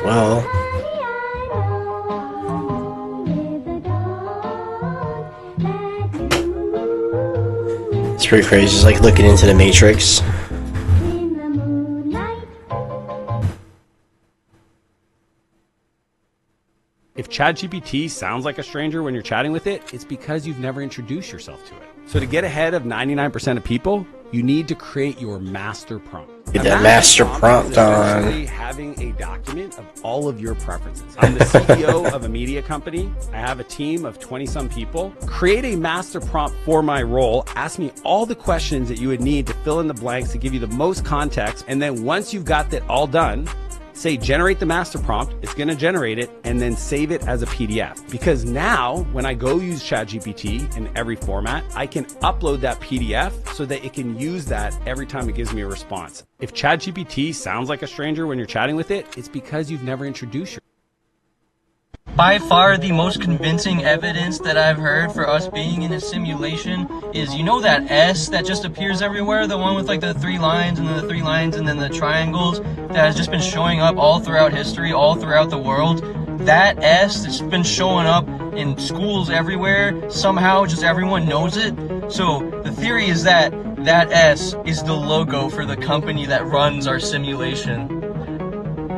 well. It's pretty crazy, just like looking into the Matrix. If ChatGPT sounds like a stranger when you're chatting with it, it's because you've never introduced yourself to it. So to get ahead of 99% of people, you need to create your master prompt. Get that master prompt on. Having a document of all of your preferences. I'm the CEO of a media company. I have a team of 20-some people. Create a master prompt for my role. Ask me all the questions that you would need to fill in the blanks to give you the most context. And then once you've got that all done, say generate the master prompt, it's going to generate it, and then save it as a PDF. Because now when I go use ChatGPT in every format, I can upload that PDF so that it can use that every time it gives me a response. If ChatGPT sounds like a stranger when you're chatting with it, it's because you've never introduced yourself. By far the most convincing evidence that I've heard for us being in a simulation is, you know, that S that just appears everywhere, the one with like the 3 lines and then the 3 lines and then the triangles that has just been showing up all throughout history, all throughout the world. That S that's been showing up in schools everywhere, somehow just everyone knows it. So the theory is that that S is the logo for the company that runs our simulation.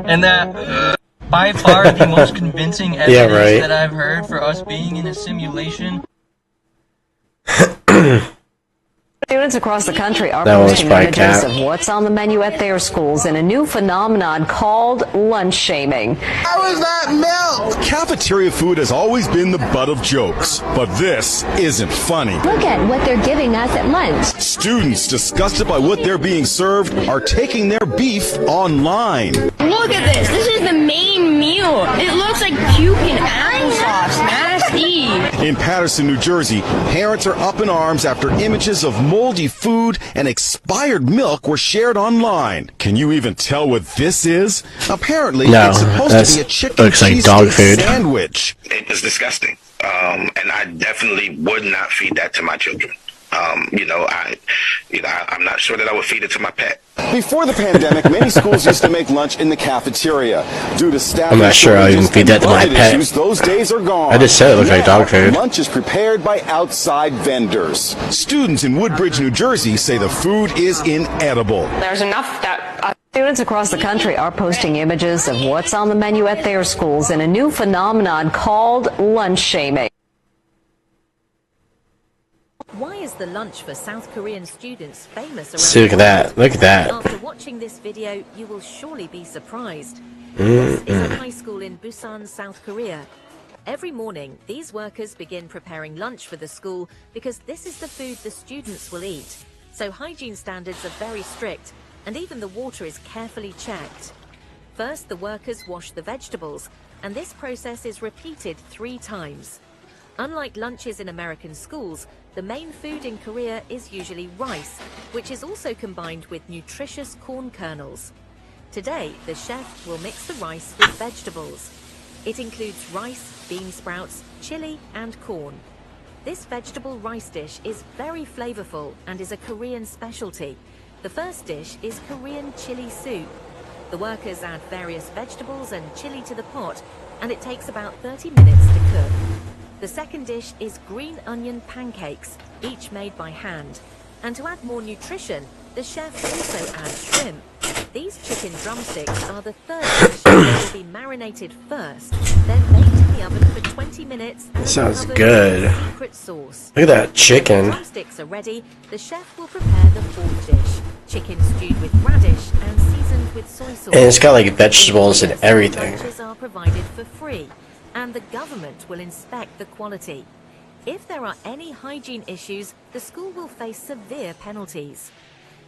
And that... by far the most convincing evidence that I've heard for us being in a simulation. Students across the country are posting images of what's on the menu at their schools in a new phenomenon called lunch shaming. How is that milk? Cafeteria food has always been the butt of jokes, but this isn't funny. Look at what they're giving us at lunch. Students, disgusted by what they're being served, are taking their beef online. Look at this. This is the main meal. It looks like puke and applesauce. Nasty. In Paterson, New Jersey, parents are up in arms after images of moldy food and expired milk were shared online. Can you even tell what this is? Apparently, it's supposed to be a chicken cheesesteak sandwich. It was disgusting, and I definitely would not feed that to my children. I'm not sure that I would feed it to my pet. Before the pandemic, many schools used to make lunch in the cafeteria. Due to staff, I'm not sure I'll even feed that to my pet. Those days are gone. I just said it looks like dog food. Lunch is prepared by outside vendors. Students in Woodbridge, New Jersey say the food is inedible. There's enough that... Students across the country are posting images of what's on the menu at their schools in a new phenomenon called lunch shaming. Why is the lunch for South Korean students famous around See, look at that. Look at that. After watching this video, you will surely be surprised. This is a high school in Busan, South Korea. Every morning, these workers begin preparing lunch for the school because this is the food the students will eat. So hygiene standards are very strict, and even the water is carefully checked. First, the workers wash the vegetables, and this process is repeated 3 times. Unlike lunches in American schools, the main food in Korea is usually rice, which is also combined with nutritious corn kernels. Today, the chef will mix the rice with vegetables. It includes rice, bean sprouts, chili, and corn. This vegetable rice dish is very flavorful and is a Korean specialty. The first dish is Korean chili soup. The workers add various vegetables and chili to the pot, and it takes about 30 minutes to cook. The second dish is green onion pancakes, each made by hand. And to add more nutrition, the chef also adds shrimp. These chicken drumsticks are the third dish that will be marinated first, then baked in the oven for 20 minutes. And sounds good. Secret sauce. Look at that chicken. When the drumsticks are ready, the chef will prepare the fourth dish, chicken stewed with radish and seasoned with soy sauce. And it's got like vegetables and everything. Lunches are provided for free, and the government will inspect the quality. If there are any hygiene issues, the school will face severe penalties.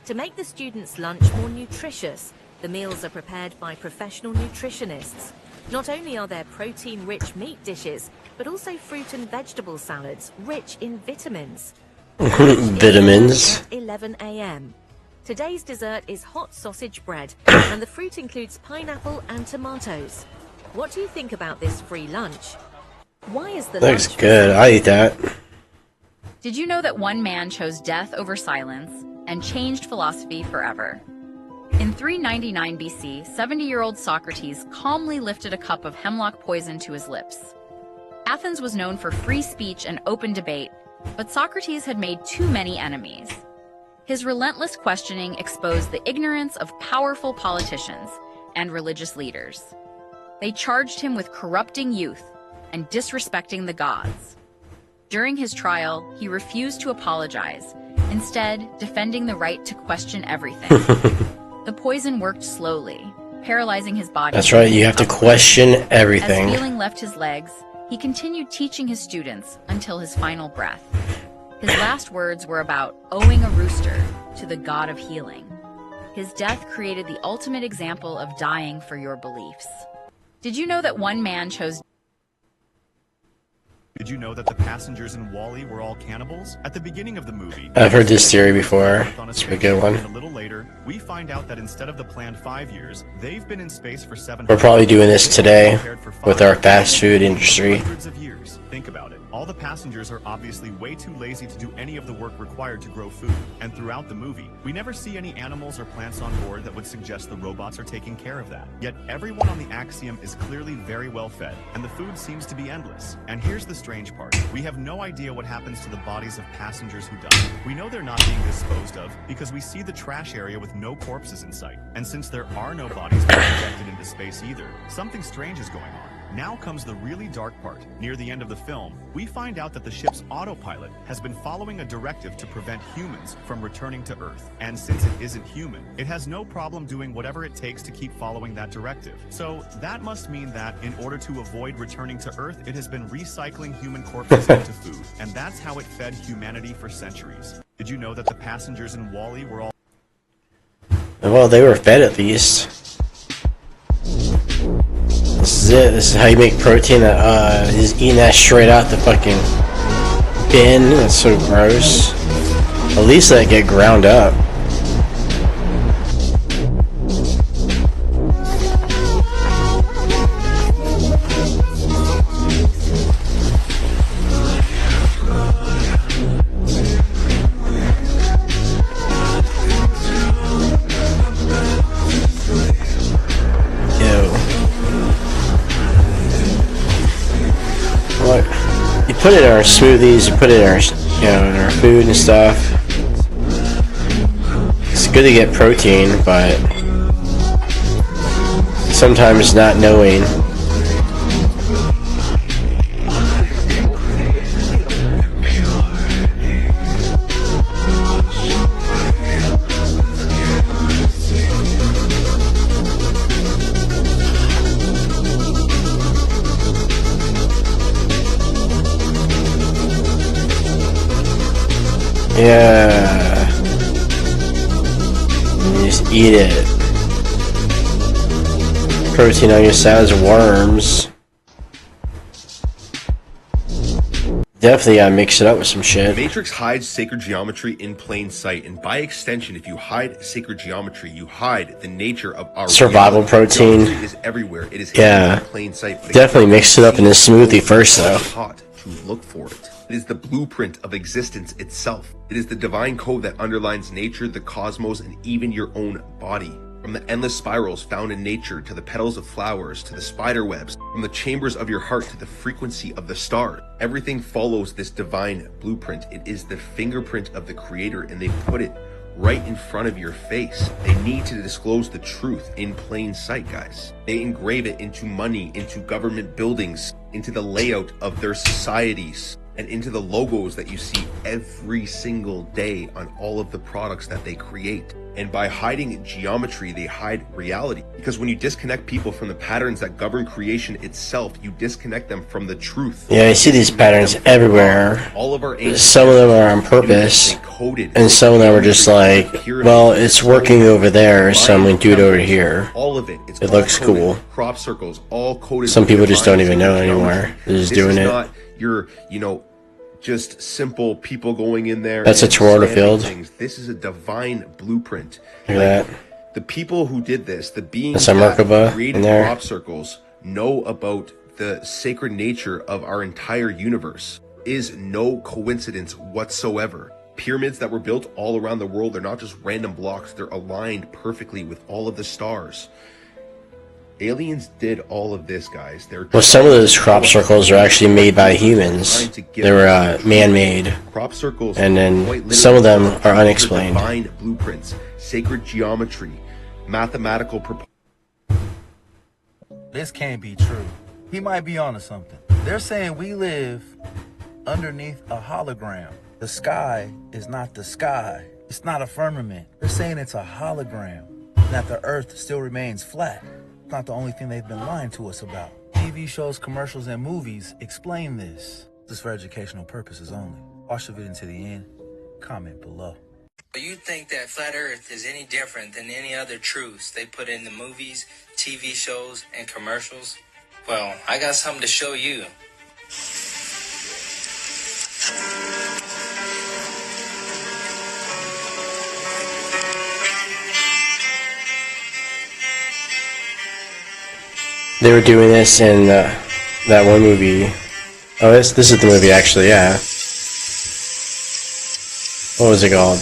To make the students' lunch more nutritious, the meals are prepared by professional nutritionists. Not only are there protein-rich meat dishes, but also fruit and vegetable salads rich in vitamins. Vitamins. At 11 a.m. Today's dessert is hot sausage bread, and the fruit includes pineapple and tomatoes. What do you think about this free lunch? Why is the Looks lunch good. I eat that. Did you know that one man chose death over silence and changed philosophy forever? In 399 BC, 70-year-old Socrates calmly lifted a cup of hemlock poison to his lips. Athens was known for free speech and open debate, but Socrates had made too many enemies. His relentless questioning exposed the ignorance of powerful politicians and religious leaders. They charged him with corrupting youth and disrespecting the gods. During his trial, he refused to apologize, instead defending the right to question everything. The poison worked slowly, paralyzing his body. That's right, you have to question everything. As feeling left his legs, he continued teaching his students until his final breath. His last words were about owing a rooster to the god of healing. His death created the ultimate example of dying for your beliefs. Did you know that one man chose... Did you know that the passengers in WALL-E were all cannibals? At the beginning of the movie, I've heard this theory before. It's a good one. A little later, we find out that instead of the planned 5 years, they've been in space for 7. We're probably doing this today with our fast food industry. Hundreds of years. Think about it. All the passengers are obviously way too lazy to do any of the work required to grow food. And throughout the movie, we never see any animals or plants on board that would suggest the robots are taking care of that. Yet everyone on the Axiom is clearly very well fed, and the food seems to be endless. And here's the strange part. We have no idea what happens to the bodies of passengers who die. We know they're not being disposed of because we see the trash area with no corpses in sight. And since there are no bodies being ejected into space either, something strange is going on. Now comes the really dark part. Near the end of the film, we find out that the ship's autopilot has been following a directive to prevent humans from returning to Earth. And since it isn't human, it has no problem doing whatever it takes to keep following that directive. So that must mean that in order to avoid returning to Earth, it has been recycling human corpses into food. And that's how it fed humanity for centuries. Did you know that the passengers in WALL-E were all... Well, they were fed at least. This is it. This is how you make protein. Just eating that straight out the fucking bin. That's so gross. At least let it get ground up. Put it in our smoothies, you put it in our, in our food and stuff. It's good to get protein, but sometimes not knowing. Yeah. You just eat it. Protein on your salads, worms. Definitely gotta mix it up with some shit. The Matrix hides sacred geometry in plain sight, and by extension, if you hide sacred geometry, you hide the nature of our survival reality. protein. Geometry is everywhere. It is hidden in plain sight. Definitely mix it up in this smoothie first, though. Taught to look for it. It is the blueprint of existence itself. It is the divine code that underlines nature, the cosmos, and even your own body. From the endless spirals found in nature, to the petals of flowers, to the spider webs, from the chambers of your heart to the frequency of the stars, everything follows this divine blueprint. It is the fingerprint of the Creator, and they put it right in front of your face. They need to disclose the truth in plain sight, guys. They engrave it into money, into government buildings, into the layout of their societies, and into the logos that you see every single day on all of the products that they create. And by hiding geometry, they hide reality. Because when you disconnect people from the patterns that govern creation itself, you disconnect them from the truth. Yeah, I see these patterns everywhere. All of our some of them are on purpose, and some of them are just like, well, it's working over there, so I'm going to do it over here. All of it. It looks cool. Crop circles, all coded. Some people just don't even know anymore. They're just doing it. Not your, just simple people going in there. That's a Toronto field. This is a divine blueprint. Look at that. The people who did this, the beings that created crop circles, know about the sacred nature of our entire universe. Is no coincidence whatsoever. Pyramids that were built all around the world, they're not just random blocks, they're aligned perfectly with all of the stars. Aliens did all of this, guys. Well, some of those crop circles are actually made by humans. They were man-made. Crop circles, and then some of them are unexplained. Divine blueprints, sacred geometry, mathematical proportions. This can't be true. He might be onto something. They're saying we live underneath a hologram. The sky is not the sky. It's not a firmament. They're saying it's a hologram, that the earth still remains flat. It's not the only thing they've been lying to us about. TV shows, commercials, and movies explain this. This is for educational purposes only. Watch the video to the end. Comment below. You think that flat earth is any different than any other truths they put in the movies, TV shows, and commercials? Well, I got something to show you. They were doing this in that one movie. Oh, this is the movie, actually, yeah. What was it called?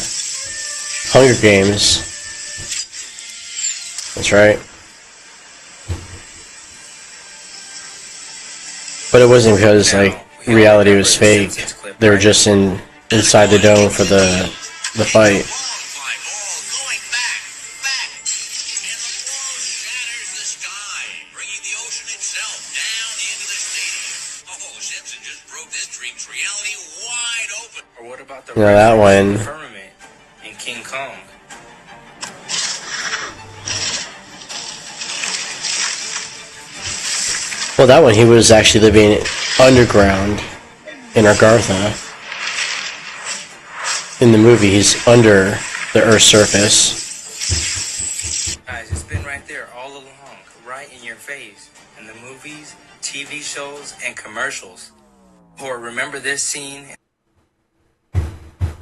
Hunger Games. That's right. But it wasn't because, like, reality was fake. They were just inside the dome for the fight. You know, that one. And King Kong. Well, that one, he was actually living underground in Agartha. In the movie, he's under the Earth's surface. Guys, it's been right there all along, right in your face. In the movies, TV shows, and commercials. Or remember this scene?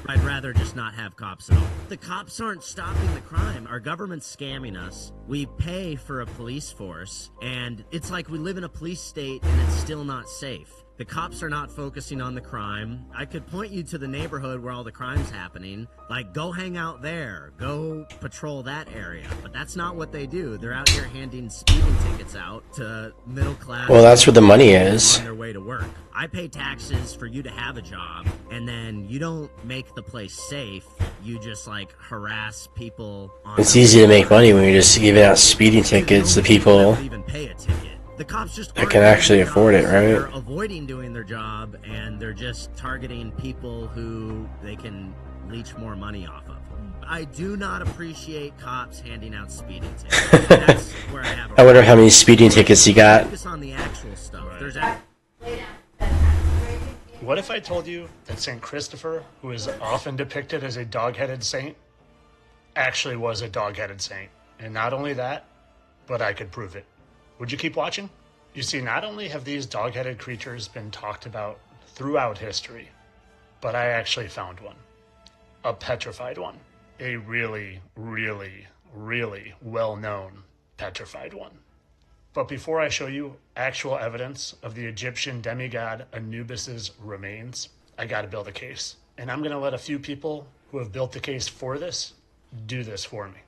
I'd rather just not have cops at all. The cops aren't stopping the crime. Our government's scamming us. We pay for a police force, and it's like we live in a police state and it's still not safe. The cops are not focusing on the crime. I could point you to the neighborhood where all the crime's happening. Like, go hang out there. Go patrol that area. But that's not what they do. They're out here handing speeding tickets out to middle class. Well, that's where the money is. On their way to work. I pay taxes for you to have a job, and then you don't make the place safe. You just, like, harass people. It's easy to make money when you're just giving out speeding tickets to people the cops just that can actually afford it, right? They're avoiding doing their job, and they're just targeting people who they can leech more money off of. I do not appreciate cops handing out speeding tickets. That's where I wonder how many speeding tickets he got. Focus on the actual stuff. There's What if I told you that St. Christopher, who is often depicted as a dog-headed saint, actually was a dog-headed saint? And not only that, but I could prove it. Would you keep watching? You see, not only have these dog-headed creatures been talked about throughout history, but I actually found one. A petrified one. A really, really, really well-known petrified one. But before I show you actual evidence of the Egyptian demigod Anubis's remains, I gotta build a case. And I'm gonna let a few people who have built the case for this do this for me.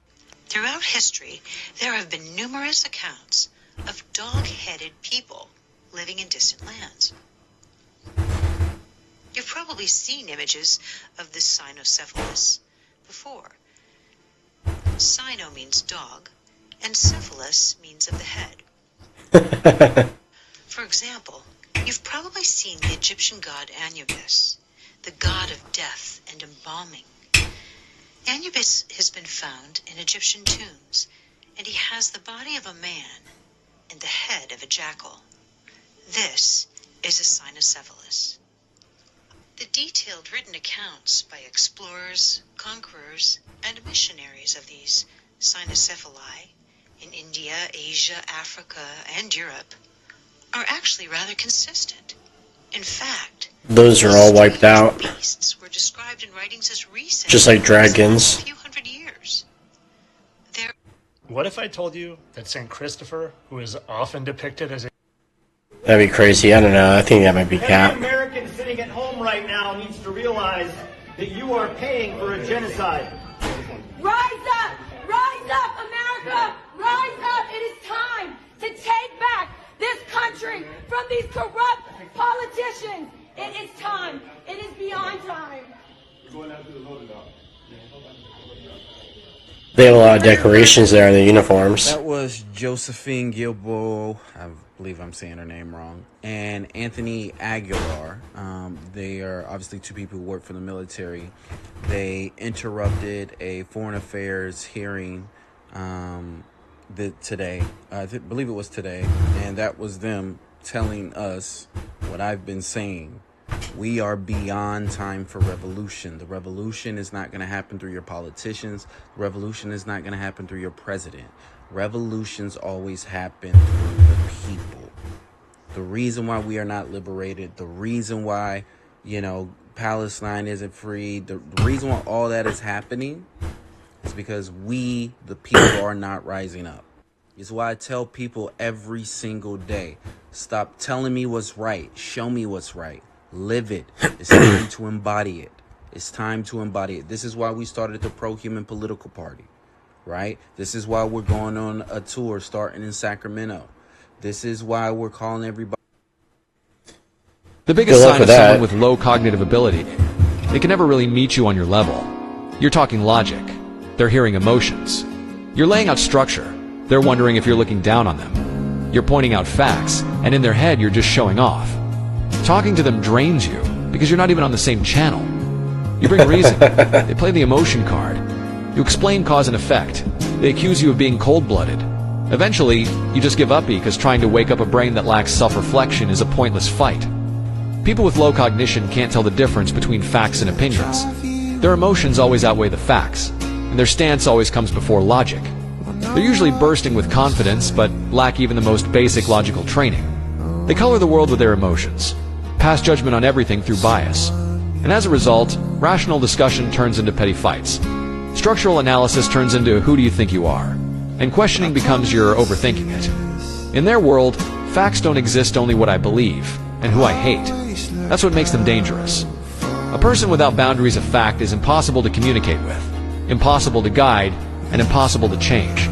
Throughout history, there have been numerous accounts of dog-headed people living in distant lands. You've probably seen images of the cynocephalus before. Cyno means dog, and cephalus means of the head. For example, you've probably seen the Egyptian god Anubis, the god of death and embalming. Anubis has been found in Egyptian tombs, and he has the body of a man and the head of a jackal. This is a cynocephalus. The detailed written accounts by explorers, conquerors, and missionaries of these cynocephali in India, Asia, Africa, and Europe are actually rather consistent. In fact, those are all wiped out. Beasts were described in writings as recent, just like dragons. A few hundred years. What if I told you that St. Christopher, who is often depicted as a... That'd be crazy. I don't know. I think that might be cap. Every American sitting at home right now needs to realize that you are paying for a genocide. Rise up! Rise up, America! Rise up! It is time to take back this country from these corrupt politicians. It is time. It is beyond time. They have a lot of decorations there in the uniforms. That was Josephine Gilbo, I believe I'm saying her name wrong, and Anthony Aguilar. They are obviously two people who work for the military. They interrupted a foreign affairs hearing today. I believe it was today, and that was them telling us what I've been saying. We are beyond time for revolution. The revolution is not going to happen through your politicians. The revolution is not going to happen through your president. Revolutions always happen through the people. The reason why we are not liberated, the reason why, Palestine isn't free, the reason why all that is happening is because we, the people, are not rising up. It's why I tell people every single day, stop telling me what's right. Show me what's right. Live it. It's time to embody it. It's time to embody it. This is why we started the Pro-Human Political Party, right? This is why we're going on a tour starting in Sacramento. This is why we're calling everybody. The biggest sign of someone with low cognitive ability, they can never really meet you on your level. You're talking logic. They're hearing emotions. You're laying out structure. They're wondering if you're looking down on them. You're pointing out facts, and in their head, you're just showing off. Talking to them drains you because you're not even on the same channel. You bring reason. They play the emotion card. You explain cause and effect. They accuse you of being cold-blooded. Eventually, you just give up because trying to wake up a brain that lacks self-reflection is a pointless fight. People with low cognition can't tell the difference between facts and opinions. Their emotions always outweigh the facts, and their stance always comes before logic. They're usually bursting with confidence, but lack even the most basic logical training. They color the world with their emotions, pass judgment on everything through bias. And as a result, rational discussion turns into petty fights. Structural analysis turns into who do you think you are? And questioning becomes you're overthinking it. In their world, facts don't exist, only what I believe, and who I hate. That's what makes them dangerous. A person without boundaries of fact is impossible to communicate with, impossible to guide, and impossible to change.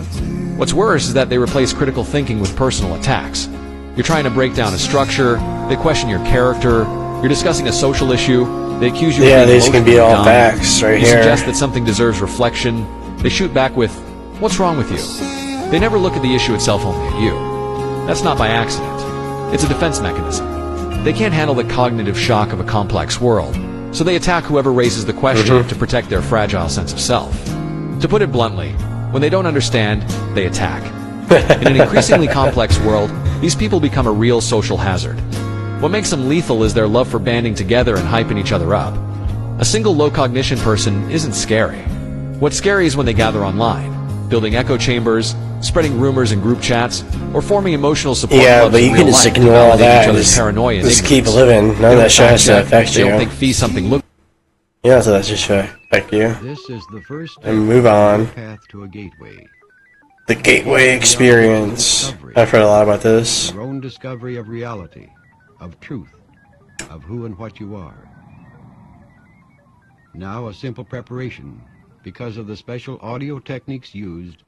What's worse is that they replace critical thinking with personal attacks. You're trying to break down a structure, they question your character, you're discussing a social issue, they accuse you of being these can be all dumb. facts right You here. suggest that something deserves reflection, they shoot back with, what's wrong with you? They never look at the issue itself, only at you. That's not by accident. It's a defense mechanism. They can't handle the cognitive shock of a complex world, so they attack whoever raises the question to protect their fragile sense of self. To put it bluntly, when they don't understand, they attack. In an increasingly complex world, these people become a real social hazard. What makes them lethal is their love for banding together and hyping each other up. A single low cognition person isn't scary. What's scary is when they gather online, building echo chambers, spreading rumors in group chats, or forming emotional support clubs but you in can real just life to ignore all validate that each and other's paranoia and just keep ignorance. living. None They of that don't shit has to fact check. affect They you. don't think fee something look. Yeah, so that just affect you. This is the first And move on. path to a gateway. The gateway experience. I've heard a lot about this. Your own discovery of reality, of truth, of who and what you are. Now a simple preparation. Because of the special audio techniques used,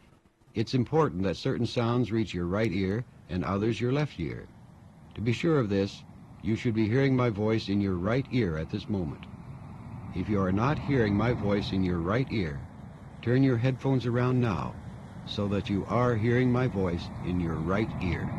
it's important that certain sounds reach your right ear and others your left ear. To be sure of this, you should be hearing my voice in your right ear at this moment. If you are not hearing my voice in your right ear, turn your headphones around now so that you are hearing my voice in your right ear.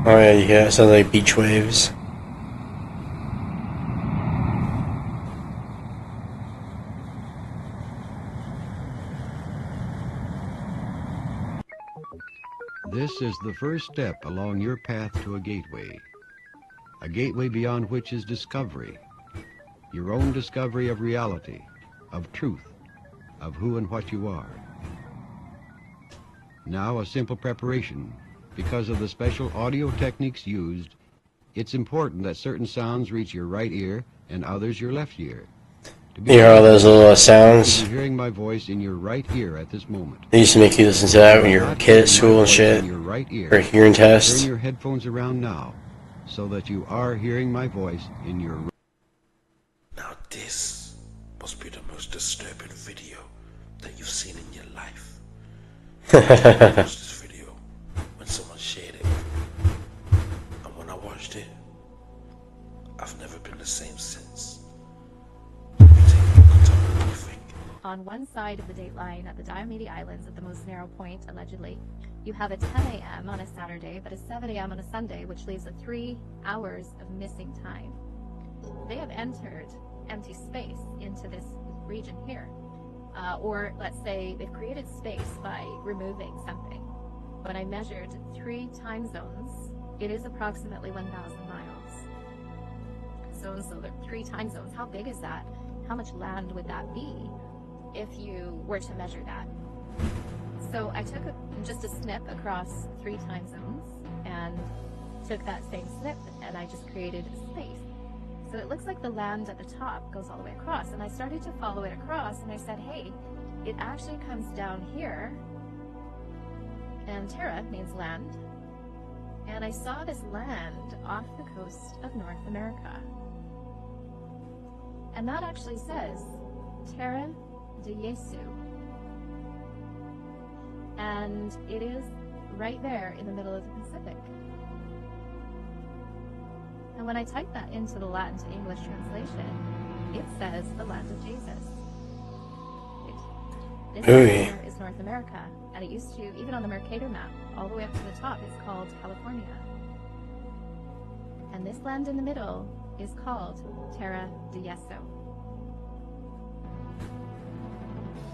Oh yeah, you hear it sounds like beach waves. This is the first step along your path to a gateway beyond which is discovery, your own discovery of reality, of truth, of who and what you are. Now a simple preparation. Because of the special audio techniques used, it's important that certain sounds reach your right ear and others your left ear. You hear all those little sounds? You're hearing my voice in your right ear at this moment. They used to make you listen to that when you were a kid at school and shit. For a hearing test. Turn your headphones around now, so that you are hearing my voice in your. Now this must be the most disturbing video that you've seen in your life. I watched this video when someone shared it, and when I watched it, I've never been the same since. On one side of the date line at the Diomede Islands at the most narrow point, allegedly, you have a 10 a.m. on a Saturday, but a 7 a.m. on a Sunday, which leaves 3 hours of missing time. They have entered empty space into this region here. Or let's say they've created space by removing something. When I measured 3 time zones, it is approximately 1,000 miles. So there are 3 time zones. How big is that? How much land would that be if you were to measure that? So I took just a snip across 3 time zones and took that same snip and I just created a space. So it looks like the land at the top goes all the way across, and I started to follow it across and I said, hey, it actually comes down here, and Terra means land, and I saw this land off the coast of North America. And that actually says Terra de Jesu. And it is right there in the middle of the Pacific. And when I type that into the Latin to English translation, it says the land of Jesus. This here is North America, and it used to, even on the Mercator map, all the way up to the top, it's called California. And this land in the middle is called Terra de Jesu.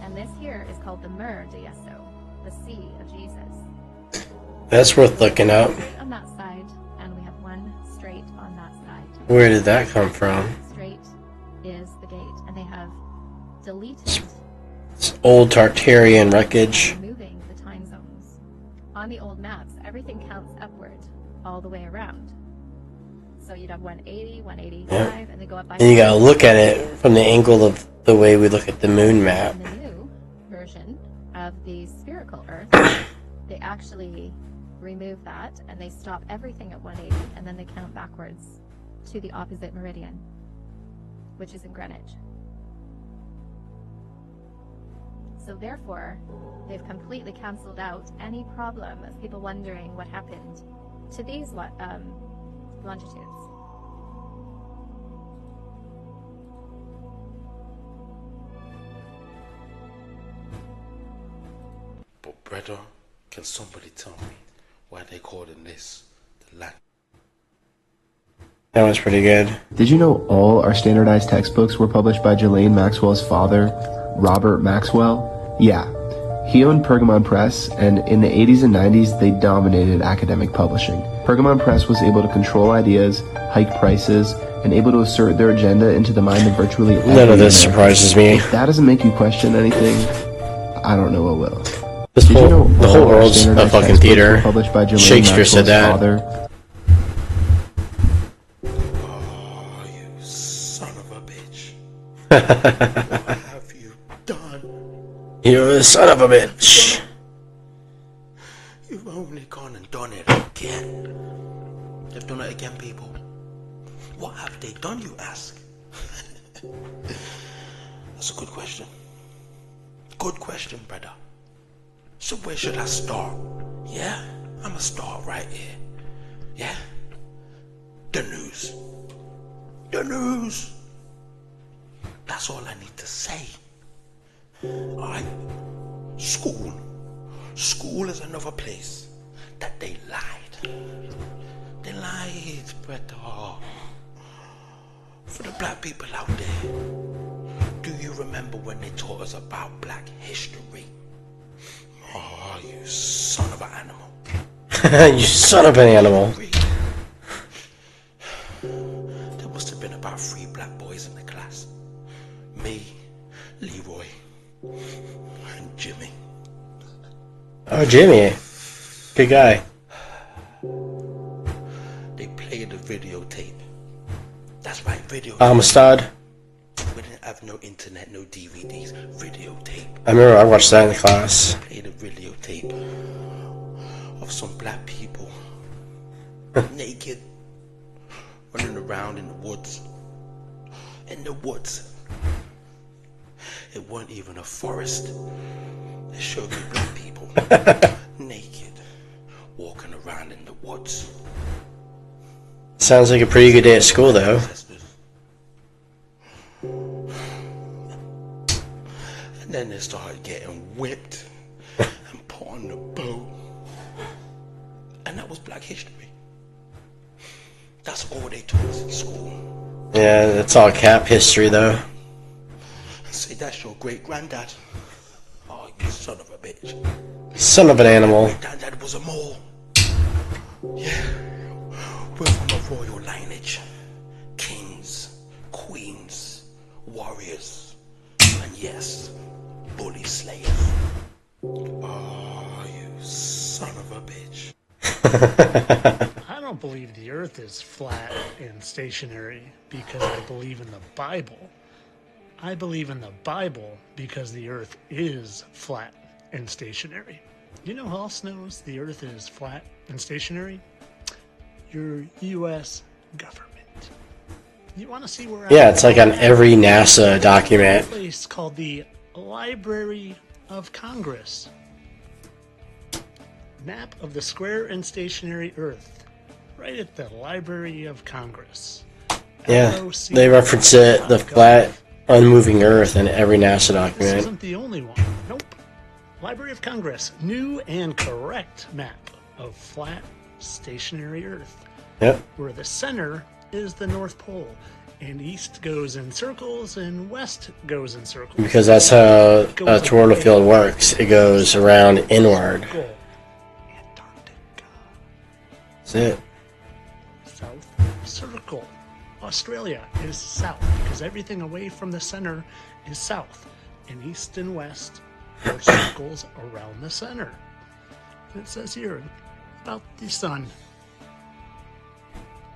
And this here is called the Mer de Jesu, the Sea of Jesus. That's worth looking up. On that side, and we have one straight on that side. Where did that come from? Straight is the gate, and they have deleted. It's old Tartarian wreckage. Removing the time zones. On the old maps, everything counts upward all the way around. So you'd have 180, 185, and they go up by. And you gotta look at it from the angle of the way we look at the moon map. In the new version of the spherical Earth, they actually remove that and they stop everything at 180, and then they count backwards to the opposite meridian, which is in Greenwich. So therefore, they've completely cancelled out any problem of people wondering what happened to these longitudes. But brother, can somebody tell me why they calling this the land? That was pretty good. Did you know all our standardized textbooks were published by Ghislaine Maxwell's father, Robert Maxwell? Yeah, he owned Pergamon Press, and in the 80s and 90s, they dominated academic publishing. Pergamon Press was able to control ideas, hike prices, and able to assert their agenda into the mind of virtually everyone. None of this surprises me. If that doesn't make you question anything, I don't know what will. The whole world's a fucking theater. Shakespeare said that. Father, Oh, you son of a bitch. What have you done? You're a son of a bitch. You've only gone and done it again. They've done it again, people. What have they done, you ask? That's a good question. Good question, brother. So where should I start? Yeah, I'ma start right here. Yeah? The news. The news. That's all I need to say. Alright? School. School is another place that they lied. They lied, brother. For the black people out there, do you remember when they taught us about black history? Oh, you son of an animal. You son of an animal. There must have been about 3 black boys in the class. Me, Leroy, and Jimmy. Oh, Jimmy. Good guy. They played the videotape. That's right, videotape. Amistad. With an have no internet, no DVDs, videotape. I remember I watched that in class. Played a videotape of some black people naked running around in the woods. In the woods. It wasn't even a forest. It showed me black people naked walking around in the woods. Sounds like a pretty good day at school, though. And then they started getting whipped and put on the boat. And that was Black History. That's all they taught us in school. Yeah, that's all cap history, though. Say that's your great granddad. Oh, you son of a bitch. Son of an animal. My granddad was a mole. Yeah. We're from a royal lineage. Kings, queens, warriors, and yes, bully slayers. Oh, you son of a bitch. I don't believe the earth is flat and stationary because I believe in the Bible. I believe in the Bible because the earth is flat and stationary. You know who else knows the earth is flat and stationary? Your U.S. government. You want to see where? Yeah, it's like on every NASA document. A place called the Library of Congress. Map of the square and stationary Earth, right at the Library of Congress. Yeah, they reference it, the flat, unmoving Earth, in every NASA document. This isn't the only one. Nope. Library of Congress, new and correct map of flat, stationary Earth. Yep. Where the center is the North Pole, and east goes in circles, and west goes in circles. Because that's how a toroidal field works. It goes around inward. That's it. South circle. Australia is south because everything away from the center is south, and east and west are circles around the center. It says here about the sun.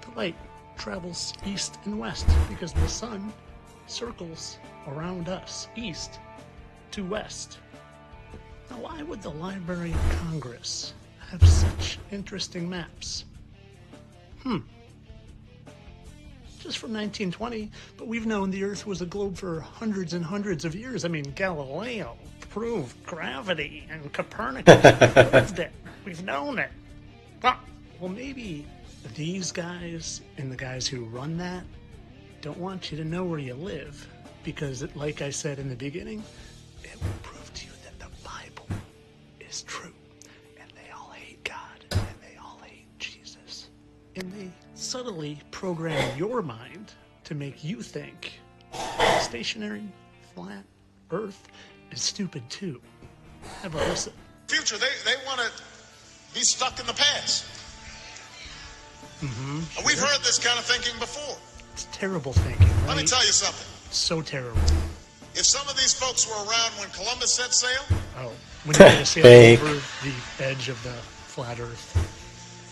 The light travels east and west because the sun circles around us, east to west. Now, why would the Library of Congress have such interesting maps? Just from 1920, but we've known the Earth was a globe for hundreds and hundreds of years. I mean, Galileo proved gravity, and Copernicus proved it. We've known it. Well, maybe these guys and the guys who run that don't want you to know where you live because, like I said in the beginning, it will prove to you that the Bible is true. And they all hate God, and they all hate Jesus. And they subtly program your mind to make you think stationary, flat Earth is stupid too. Have a listen. Future, they want to be stuck in the past. We've heard this kind of thinking before. It's terrible thinking, right? Let me tell you something. So terrible. If some of these folks were around when Columbus set sail, when you get a sail over the edge of the flat Earth,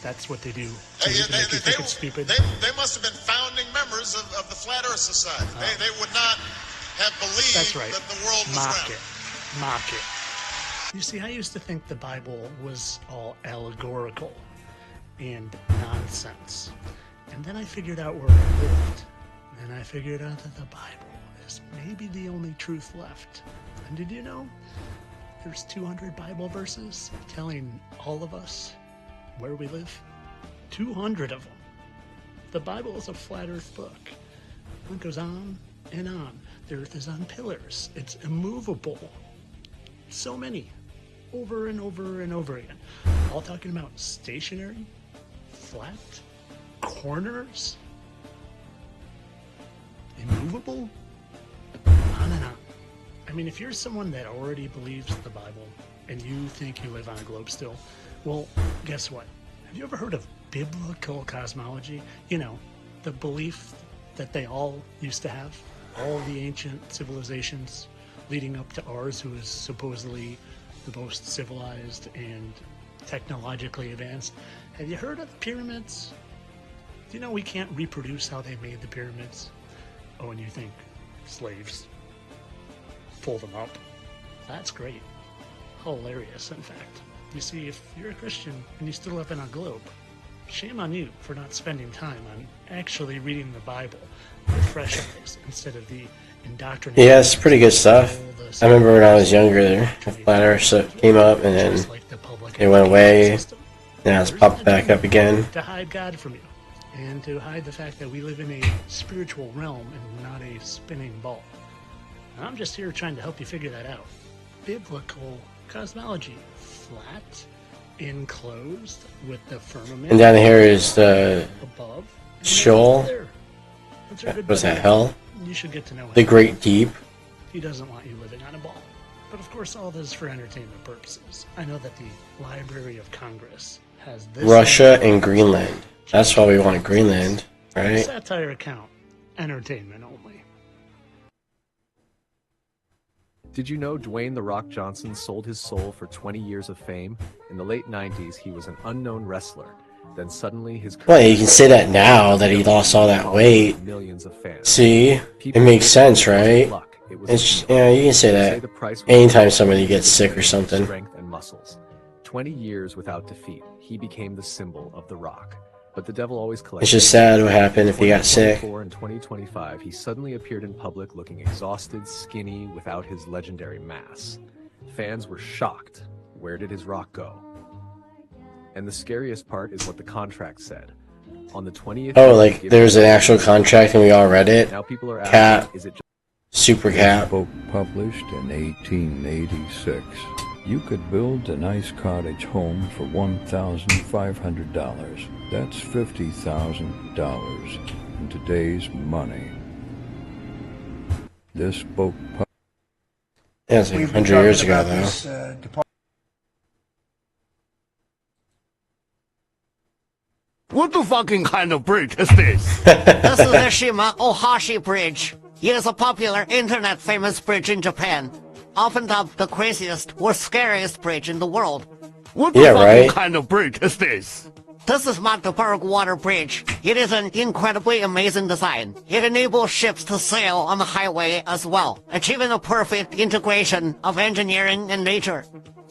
that's what they do. To make you think it's stupid. They must have been founding members of the Flat Earth Society. They would not have believed that the world was round. Mock it. You see, I used to think the Bible was all allegorical and nonsense. And then I figured out where I lived. And I figured out that the Bible is maybe the only truth left. And did you know there's 200 Bible verses telling all of us where we live? 200 of them. The Bible is a flat earth book. It goes on and on. The earth is on pillars. It's immovable. So many. Over and over and over again. All talking about stationary, flat, corners, immovable, on and on. I mean, if you're someone that already believes the Bible and you think you live on a globe still, well, guess what? Have you ever heard of biblical cosmology? You know, the belief that they all used to have, all the ancient civilizations leading up to ours, who is supposedly the most civilized and technologically advanced. Have you heard of the pyramids? Do you know we can't reproduce how they made the pyramids? Oh, and you think, slaves, pull them up. That's great. Hilarious, in fact. You see, if you're a Christian and you still live in a globe, shame on you for not spending time on actually reading the Bible with fresh eyes instead of the indoctrination. Yeah, it's pretty good stuff. I remember when I was younger, the flat earth stuff came up and then it went away. Now it's popped back up again. To hide God from you and to hide the fact that we live in a spiritual realm and not a spinning ball. And I'm just here trying to help you figure that out. Biblical cosmology, flat, enclosed with the firmament. And down here is the above. Sheol. Was that hell? You should get to know him. The Great Deep. He doesn't want you living on a ball. But of course, all this is for entertainment purposes. I know that the Library of Congress has this. Russia and Greenland. That's why we want Greenland, right? Satire account, entertainment only. Did you know Dwayne "The Rock" Johnson sold his soul for 20 years of fame? In the late 90s, he was an unknown wrestler. Then suddenly his career... Well, you can say that now that he lost all that weight. Millions of fans. See? It makes sense, right? It's, yeah, you can say that anytime somebody gets sick or something. Strength and muscles. 20 years without defeat, he became the symbol of The Rock. But the devil always collects. It's just sad what happened if he got sick. In 2025, he suddenly appeared in public looking exhausted, skinny, without his legendary mass. Fans were shocked. Where did his Rock go? And the scariest part is what the contract said. On the 20th. Oh, like there's an actual contract and we all read it. Now people are asking, Cap. is it just Super Cap. Book published in 1886. You could build a nice cottage home for $1,500. That's $50,000 in today's money. This book. Yeah, it's like 100 years ago, though. What the fucking kind of bridge is this? This is the Shima Ohashi Bridge. It is a popular internet-famous bridge in Japan, often dubbed the craziest or scariest bridge in the world. What the fucking kind of bridge is this? This is Magdeburg Water Bridge. It is an incredibly amazing design. It enables ships to sail on the highway as well, achieving a perfect integration of engineering and nature.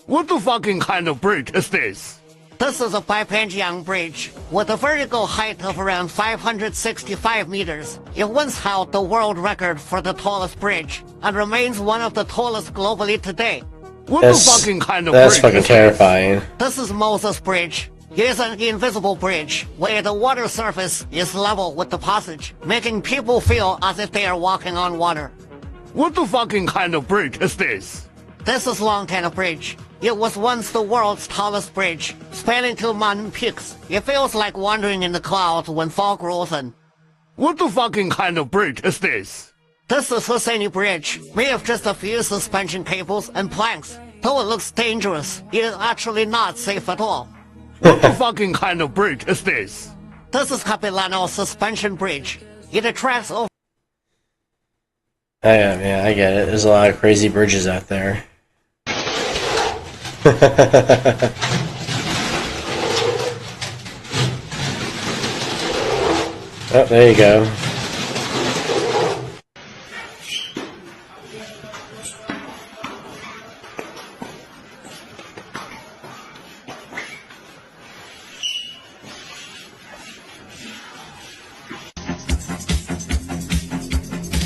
What the fucking kind of bridge is this? This is a Baipanjiang Bridge, with a vertical height of around 565 meters. It once held the world record for the tallest bridge, and remains one of the tallest globally today. What the fucking kind of That's bridge fucking terrifying. This is Moses Bridge. It is an invisible bridge, where the water surface is level with the passage, making people feel as if they are walking on water. What the fucking kind of bridge is this? This is Longtana Bridge. It was once the world's tallest bridge, spanning two mountain peaks. It feels like wandering in the clouds when fog rolls in. What the fucking kind of bridge is this? This is Hosseini Bridge, made of just a few suspension cables and planks. Though it looks dangerous, it is actually not safe at all. What the fucking kind of bridge is this? This is Capilano Suspension Bridge. It attracts over... Yeah, I get it. There's a lot of crazy bridges out there. Oh, there you go.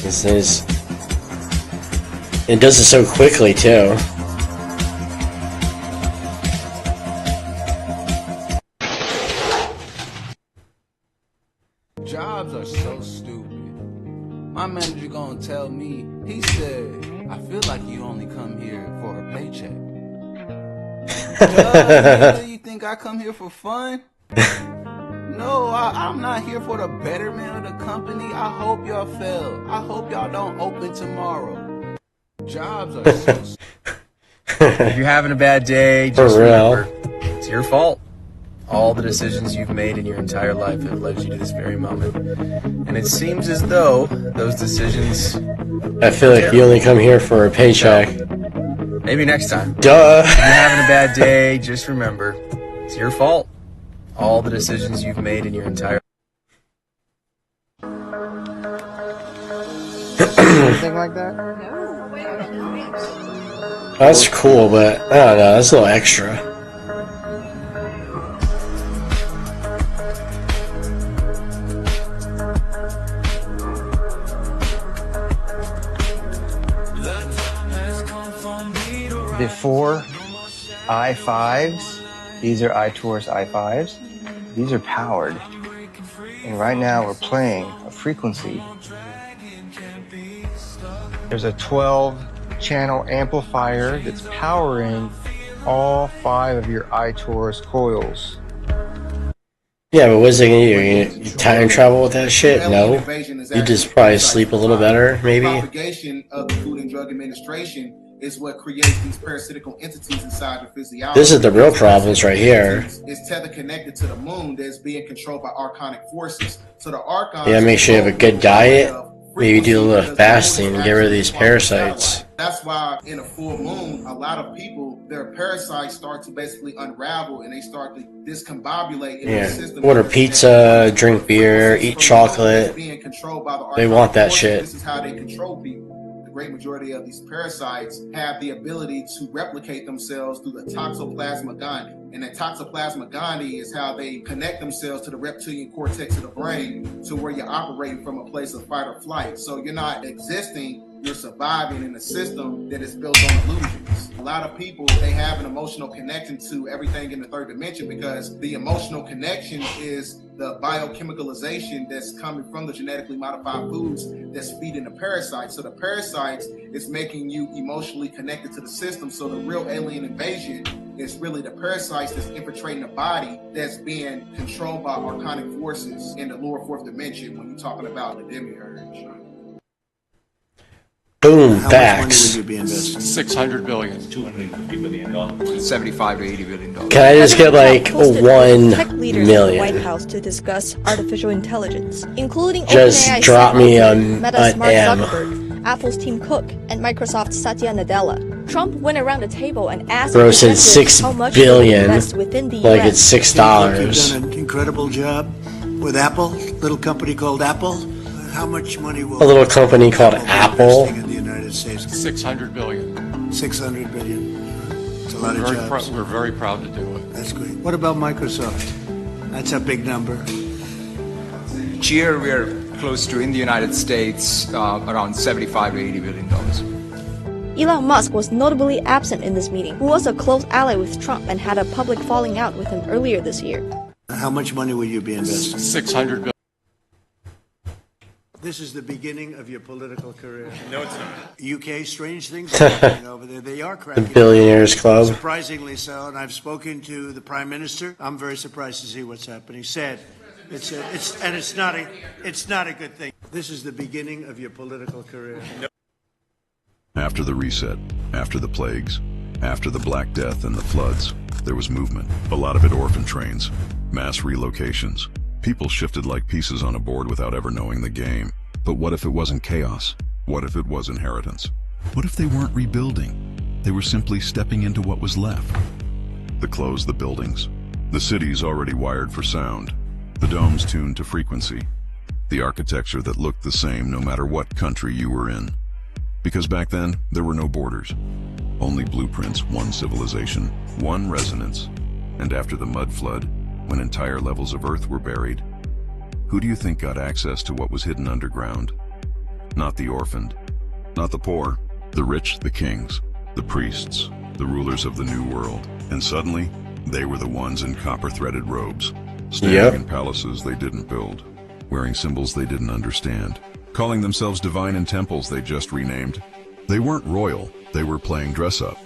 This is... It does it so quickly, too. Jobs are so stupid. My manager gonna tell me, he said, I feel like you only come here for a paycheck. Duh, you think I come here for fun? No, I'm not here for the betterment of the company. I hope y'all fail. I hope y'all don't open tomorrow. Jobs are so stupid. If you're having a bad day, just remember, it's your fault. All the decisions you've made in your entire life have led you to this very moment. And it seems as though those decisions... I feel like you only come here for a paycheck. So, maybe next time. Duh! If you're having a bad day, just remember, it's your fault. All the decisions you've made in your entire... Anything like that? That's cool, but I don't know. That's a little extra. The 4 i5s, these are iTour's i5s. These are powered. And right now we're playing a frequency. There's a 12-channel amplifier that's powering all 5 of your iTour's coils. Yeah, but what's it gonna do? You time travel with that shit? No. You just probably sleep a little better, maybe. Propagation of the Food and Drug Administration is what creates these parasitical entities inside the physiology. This is the real problems right here. It's tether connected to the moon that's being controlled by archonic forces. So the archons. Yeah, make sure you have a good diet. Maybe do a little fasting and get rid of these parasites. That's why in a full moon, a lot of people, their parasites start to basically unravel and they start to discombobulate in the system. Order pizza, drink beer, eat chocolate. They want that shit. This is how they control people. The great majority of these parasites have the ability to replicate themselves through the Toxoplasma gondii. And the Toxoplasma gondii is how they connect themselves to the reptilian cortex of the brain to where you're operating from a place of fight or flight. So you're not existing, you're surviving in a system that is built on illusions. A lot of people, they have an emotional connection to everything in the third dimension because the emotional connection is the biochemicalization that's coming from the genetically modified foods that's feeding the parasites. So the parasites is making you emotionally connected to the system. So the real alien invasion is really the parasites that's infiltrating the body that's being controlled by archonic forces in the lower fourth dimension when you're talking about the demiurge. Boom, How facts. much money would you be investing? 600 billion. $250 million. 75 to 80 billion dollars. Can I just get like Tech 1 leaders in the White million? House to discuss artificial intelligence, including Just OpenAI drop me CEO, an Meta's Mark M. Zuckerberg, Apple's Tim Cook, and Microsoft's Satya Nadella. Trump went around the table and asked Bro said executives 6 how much billion, they invest within the like US. it's You've $6. done an incredible job with Apple, little company called Apple. How much money will A little company called Apple. in the United States? 600 billion. 600 billion. It's a lot of jobs. We're very proud to do it. That's great. What about Microsoft? That's a big number. Each year we're close to, in the United States, around 75 to 80 billion dollars. Elon Musk was notably absent in this meeting, who was a close ally with Trump and had a public falling out with him earlier this year. How much money will you be investing? 600 billion. This is the beginning of your political career. No, it's not. UK, strange things are happening over there. They are cracking. The Billionaires Club. Surprisingly so, and I've spoken to the Prime Minister. I'm very surprised to see what's happening. Sad. It's not a good thing. This is the beginning of your political career. After the reset, after the plagues, after the Black Death and the floods, there was movement. A lot of it orphan trains, mass relocations. People shifted like pieces on a board without ever knowing the game. But what if it wasn't chaos? What if it was inheritance? What if they weren't rebuilding? They were simply stepping into what was left. The clothes, the buildings, the cities already wired for sound, the domes tuned to frequency, the architecture that looked the same no matter what country you were in. Because back then, there were no borders. Only blueprints, one civilization, one resonance. And after the mud flood, when entire levels of Earth were buried, who do you think got access to what was hidden underground? Not the orphaned, not the poor, the rich, the kings, the priests, the rulers of the New World. And suddenly, they were the ones in copper-threaded robes, standing in palaces they didn't build, wearing symbols they didn't understand, calling themselves divine in temples they just renamed. They weren't royal, they were playing dress-up,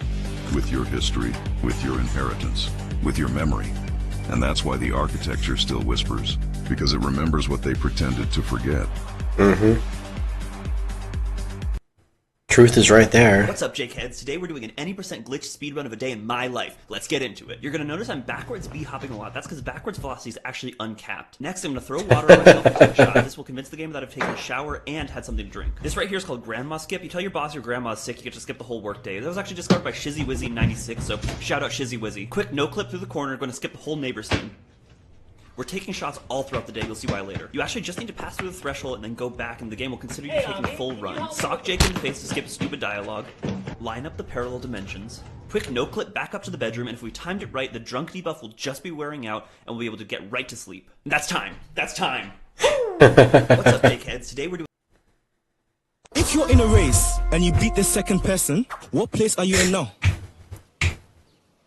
with your history, with your inheritance, with your memory. And that's why the architecture still whispers, because it remembers what they pretended to forget. Truth is right there. What's up, Jake Heads? Today we're doing an any % glitch speedrun of a day in my life. Let's get into it. You're going to notice I'm backwards B-hopping a lot. That's because backwards velocity is actually uncapped. Next, I'm going to throw water on myself and take a shot. This will convince the game that I've taken a shower and had something to drink. This right here is called Grandma Skip. You tell your boss your grandma's sick, you get to skip the whole workday. That was actually discovered by Shizzy Wizzy 96, so shout out Shizzy Wizzy. Quick no clip through the corner, going to skip the whole neighbor scene. We're taking shots all throughout the day, you'll see why later. You actually just need to pass through the threshold and then go back, and the game will consider you taking full run. Sock Jake in the face to skip stupid dialogue. Line up the parallel dimensions. Quick no-clip back up to the bedroom, and if we timed it right, the drunk debuff will just be wearing out, and we'll be able to get right to sleep. That's time. That's time. What's up, big heads? Today we're doing... If you're in a race and you beat the second person, what place are you in now?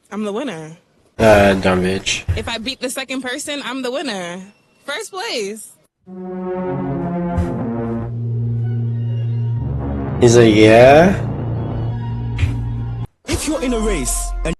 I'm the winner. Dumb bitch. If I beat the second person, I'm the winner. First place. He's like, yeah? If you're in a race and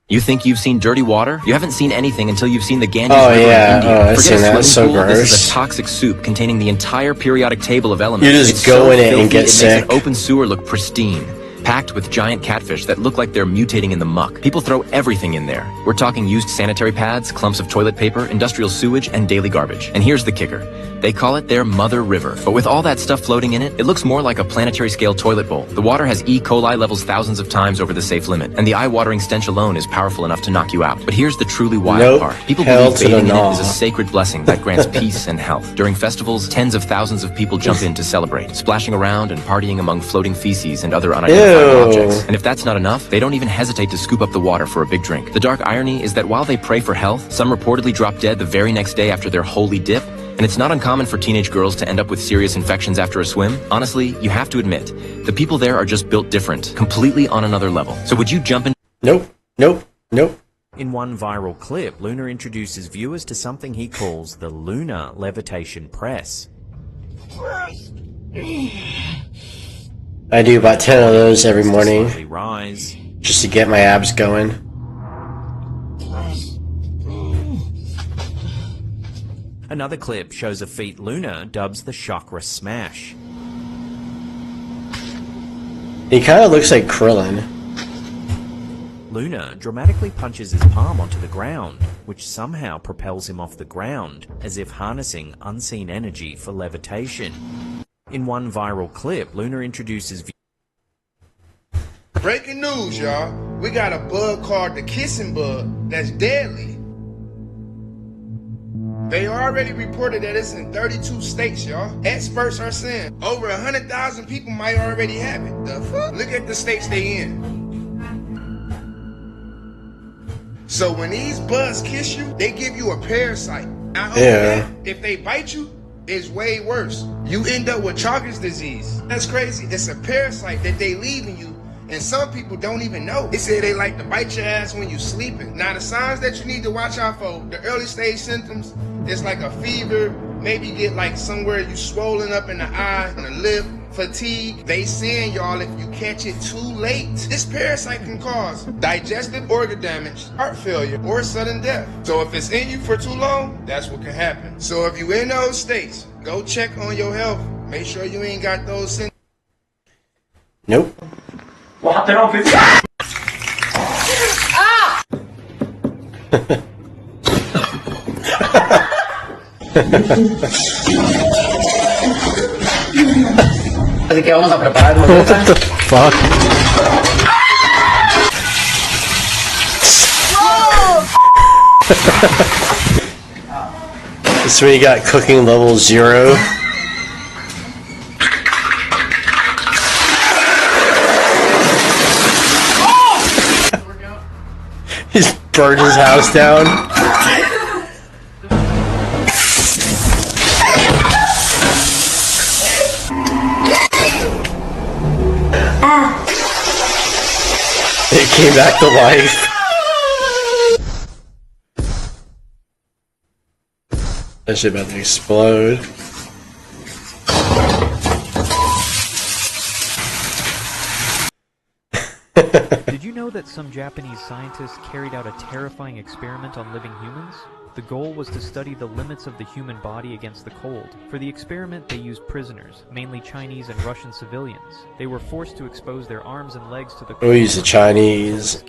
you think you've seen dirty water? You haven't seen anything until you've seen the Ganges Oh, River yeah. in India. Oh, I've seen that. Forget a It's swimming so pool, this is gross. a toxic soup containing the entire periodic table of elements. You just It's go so in it and filthy, get it sick. makes an open sewer look pristine, packed with giant catfish that look like they're mutating in the muck. People throw everything in there. We're talking used sanitary pads, clumps of toilet paper, industrial sewage, and daily garbage. And here's the kicker. They call it their mother river. But with all that stuff floating in it, it looks more like a planetary scale toilet bowl. The water has E. coli levels thousands of times over the safe limit, and the eye-watering stench alone is powerful enough to knock you out. But here's the truly wild part. People Hell believe to the bathing in it no. is a sacred blessing that grants peace and health. During festivals, tens of thousands of people jump in to celebrate, splashing around and partying among floating feces and other unidentified Ew. objects. And if that's not enough, they don't even hesitate to scoop up the water for a big drink. The dark irony is that while they pray for health, some reportedly drop dead the very next day after their holy dip. And it's not uncommon for teenage girls to end up with serious infections after a swim. Honestly, you have to admit, the people there are just built different, completely on another level. So would you jump in? Nope. Nope. Nope. In one viral clip, Luna introduces viewers to something he calls the Lunar Levitation Press. I do about 10 of those every morning. Slowly rise. Just to get my abs going. Another clip shows a feat Luna dubs the Chakra Smash. He kind of looks like Krillin. Luna dramatically punches his palm onto the ground, which somehow propels him off the ground, as if harnessing unseen energy for levitation. In one viral clip, Luna introduces... Breaking news, y'all. We got a bug called the kissing bug that's deadly. They already reported that it's in 32 states, y'all. Experts are saying over 100,000 people might already have it. The fuck? Look at the states they in. So when these bugs kiss you, they give you a parasite. Now, if they bite you, it's way worse. You end up with Chagas disease. That's crazy. It's a parasite that they leave in you, and some people don't even know. They say they like to bite your ass when you're sleeping. Now, the signs that you need to watch out for, the early stage symptoms, is like a fever, maybe get like somewhere you swollen up in the eye, on the lip, fatigue. They saying, y'all, if you catch it too late, this parasite can cause digestive organ damage, heart failure, or sudden death. So if it's in you for too long, that's what can happen. So if you in those states, go check on your health. Make sure you ain't got those symptoms. Nope. Así que vamos a preparar What the fuck? This when you got cooking level 0. He's burned his house down. It came back to life. That shit about to explode. Did you know that some Japanese scientists carried out a terrifying experiment on living humans? The goal was to study the limits of the human body against the cold. For the experiment, they used prisoners, mainly Chinese and Russian civilians. They were forced to expose their arms and legs to the cold. Oh, use the Chinese.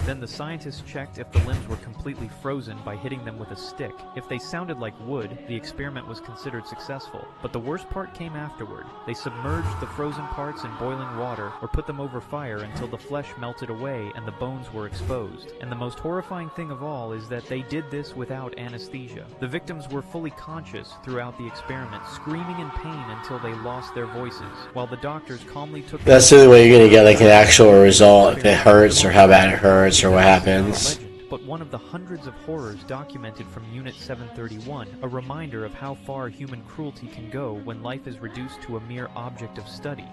Then the scientists checked if the limbs were completely frozen by hitting them with a stick. If they sounded like wood, the experiment was considered successful. But the worst part came afterward. They submerged the frozen parts in boiling water or put them over fire until the flesh melted away and the bones were exposed. And the most horrifying thing of all is that they did this without anesthesia. The victims were fully conscious throughout the experiment, screaming in pain until they lost their voices, while the doctors calmly took... That's the only way you're gonna get like an actual result, if it hurts or how bad it hurts or what happens. But one of the hundreds of horrors documented from Unit 731, a reminder of how far human cruelty can go when life is reduced to a mere object of study.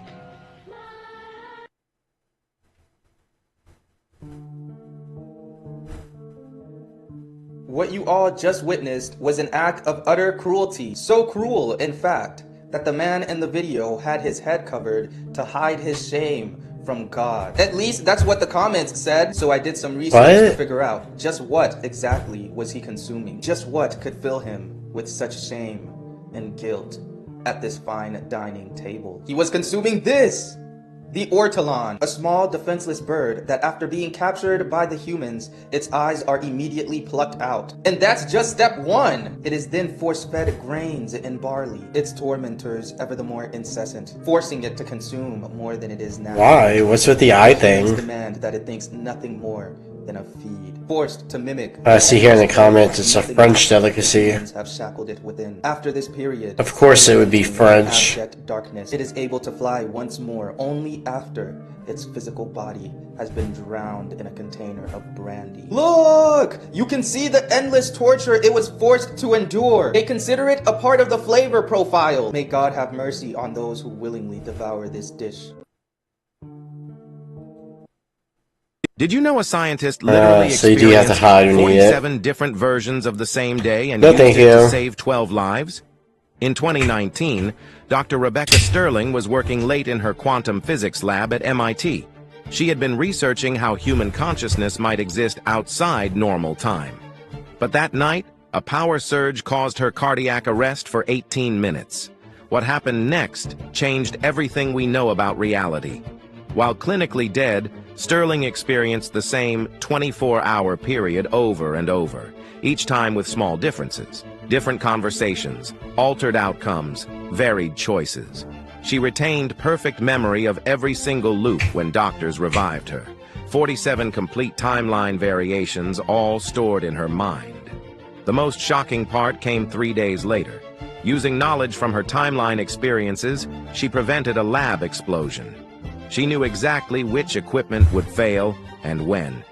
What you all just witnessed was an act of utter cruelty. So cruel, in fact, that the man in the video had his head covered to hide his shame from God. At least that's what the comments said, so I did some research to figure out just what exactly was he consuming. Just what could fill him with such shame and guilt at this fine dining table. He was consuming this! The ortolan, a small defenseless bird that after being captured by the humans, its eyes are immediately plucked out. And that's just step one. It is then force-fed grains and barley, its tormentors ever the more incessant, forcing it to consume more than it is now. Why? What's with the eye thing? Demand that it thinks nothing more than a feed, forced to mimic. I see here in the comments it's a French delicacy. Have shackled it within. After this period, of course it would be French. Abject darkness, it is able to fly once more only after its physical body has been drowned in a container of brandy. Look! You can see the endless torture it was forced to endure. They consider it a part of the flavor profile. May God have mercy on those who willingly devour this dish. Did you know a scientist literally so you do have to hide when you eat it. 47 different versions of the same day and No, used thank it you. to save 12 lives? In 2019, Dr. Rebecca Sterling was working late in her quantum physics lab at MIT. She had been researching how human consciousness might exist outside normal time. But that night, a power surge caused her cardiac arrest for 18 minutes. What happened next changed everything we know about reality. While clinically dead, Sterling experienced the same 24-hour period over and over, each time with small differences. Different conversations, altered outcomes, varied choices. She retained perfect memory of every single loop when doctors revived her. 47 complete timeline variations, all stored in her mind. The most shocking part came 3 days later. Using knowledge from her timeline experiences, she prevented a lab explosion. She knew exactly which equipment would fail and when.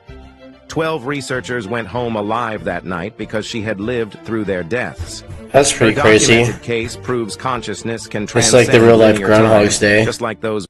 12 researchers went home alive that night because she had lived through their deaths. That's pretty Her crazy. documented case proves consciousness can It's transcend like the real life linear Groundhog's time, Day. just like those.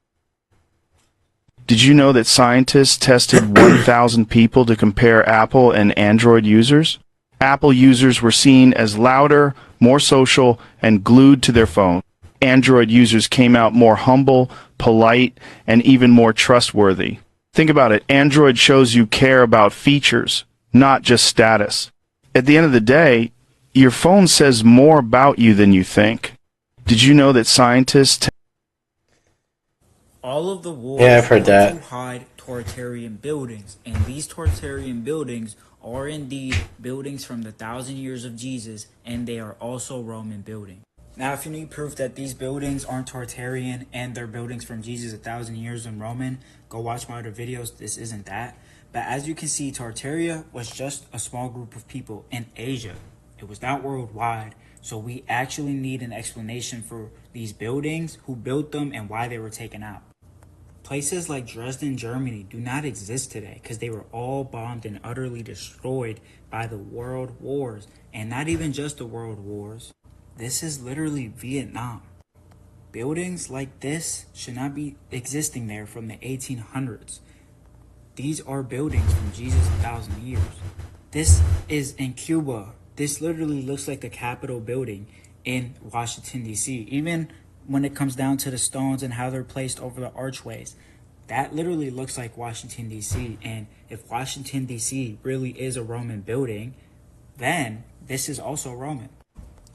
Did you know that scientists tested 1,000 people to compare Apple and Android users? Apple users were seen as louder, more social, and glued to their phone. Android users came out more humble, polite, and even more trustworthy. Think about it. Android shows you care about features, not just status. At the end of the day, your phone says more about you than you think. Did you know that scientists... All of the wars Yeah, I've heard want that. to hide totalitarian buildings, and these totalitarian buildings are indeed buildings from the 1,000 years of Jesus, and they are also Roman buildings. Now, if you need proof that these buildings aren't totalitarian and they're buildings from Jesus 1,000 years in Roman, go watch my other videos. This isn't that. But as you can see, Tartaria was just a small group of people in Asia. It was not worldwide. So we actually need an explanation for these buildings, who built them, and why they were taken out. Places like Dresden, Germany do not exist today because they were all bombed and utterly destroyed by the world wars. And not even just the world wars. This is literally Vietnam. Buildings like this should not be existing there from the 1800s. These are buildings from Jesus 1,000 years. This is in Cuba. This literally looks like the Capitol building in Washington, D.C. Even when it comes down to the stones and how they're placed over the archways, that literally looks like Washington, D.C. And if Washington, D.C. really is a Roman building, then this is also Roman.